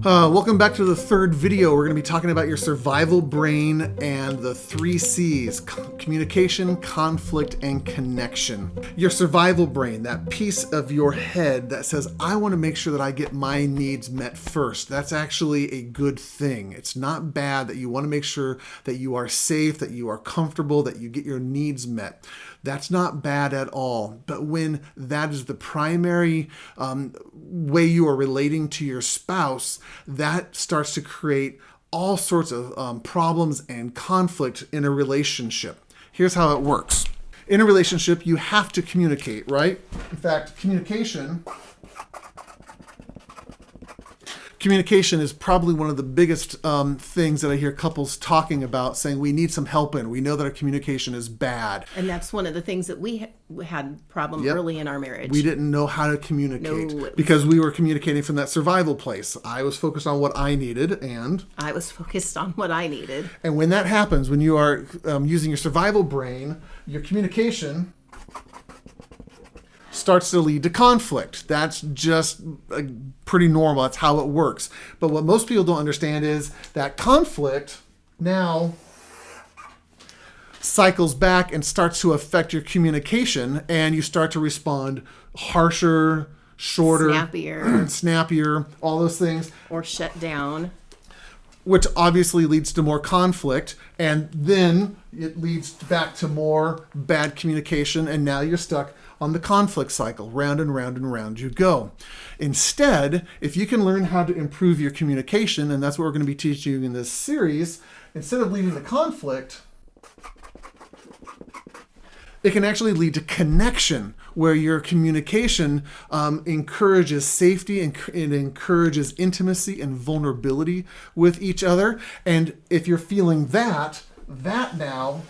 Welcome back to the third video. We're going to be talking about your survival brain and the 3 C's: communication, conflict, and connection. Your survival brain, that piece of your head that says, I want to make sure that I get my needs met first. That's actually a good thing. It's not bad that you want to make sure that you are safe, that you are comfortable, that you get your needs met. That's not bad at all. But when that is the primary way you are relating to your spouse, that starts to create all sorts of problems and conflict in a relationship. Here's how it works. In a relationship, you have to communicate, right? In fact, communication is probably one of the biggest things that I hear couples talking about, saying we need some help in. We know that our communication is bad. And that's one of the things that we had problem early in our marriage. We didn't know how to communicate No. because we were communicating from that survival place. I was focused on what I needed, and I was focused on what I needed. And when that happens, when you are using your survival brain, your communication starts to lead to conflict. That's just pretty normal. That's how it works. But what most people don't understand is that conflict now cycles back and starts to affect your communication, and you start to respond harsher, shorter, snappier, all those things. Or shut down. Which obviously leads to more conflict, and then it leads back to more bad communication, and now you're stuck on the conflict cycle. Round and round and round you go. Instead, if you can learn how to improve your communication, and that's what we're going to be teaching you in this series, instead of leading to conflict, it can actually lead to connection, where your communication encourages safety and it encourages intimacy and vulnerability with each other. And if you're feeling that now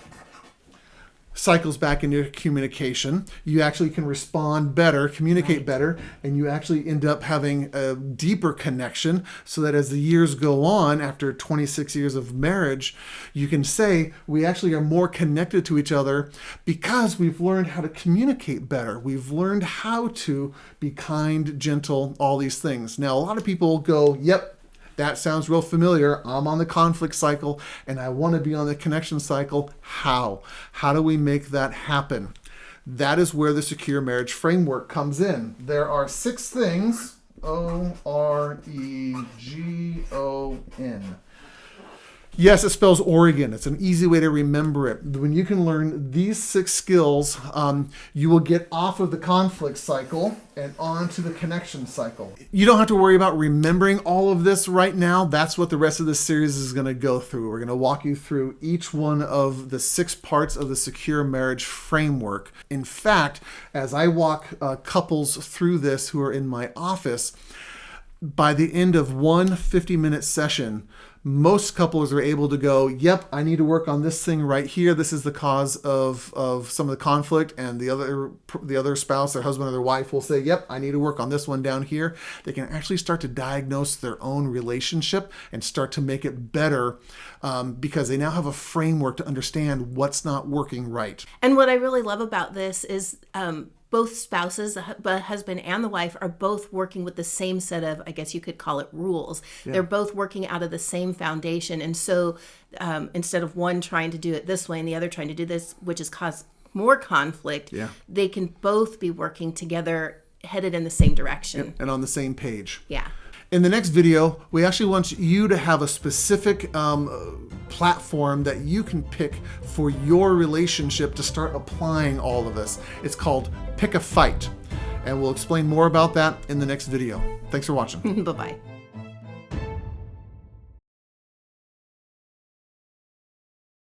cycles back into your communication, you actually can respond better, communicate better, and you actually end up having a deeper connection, so that as the years go on, after 26 years of marriage, you can say we actually are more connected to each other because we've learned how to communicate better. We've learned how to be kind, gentle, all these things. Now, a lot of people go, yep, that sounds real familiar. I'm on the conflict cycle and I want to be on the connection cycle. How? How do we make that happen? That is where the Secure Marriage Framework comes in. There are 6 things, OREGON. Yes, it spells Oregon. It's an easy way to remember it. When you can learn these 6 skills, you will get off of the conflict cycle and onto the connection cycle. You don't have to worry about remembering all of this right now. That's what the rest of this series is going to go through. We're going to walk you through each one of the 6 parts of the Secure Marriage Framework. In fact, as I walk couples through this who are in my office, by the end of one 50-minute session, most couples are able to go, yep, I need to work on this thing right here. This is the cause of some of the conflict. And the other spouse, their husband or their wife, will say, yep, I need to work on this one down here. They can actually start to diagnose their own relationship and start to make it better because they now have a framework to understand what's not working right. And what I really love about this is both spouses, the husband and the wife, are both working with the same set of, I guess you could call it, rules. Yeah. They're both working out of the same foundation. And so instead of one trying to do it this way and the other trying to do this, which has caused more conflict, they can both be working together, headed in the same direction. And on the same page. Yeah. In the next video, we actually want you to have a specific platform that you can pick for your relationship to start applying all of this. It's called Pick a Fight. And we'll explain more about that in the next video. Thanks for watching. Bye-bye.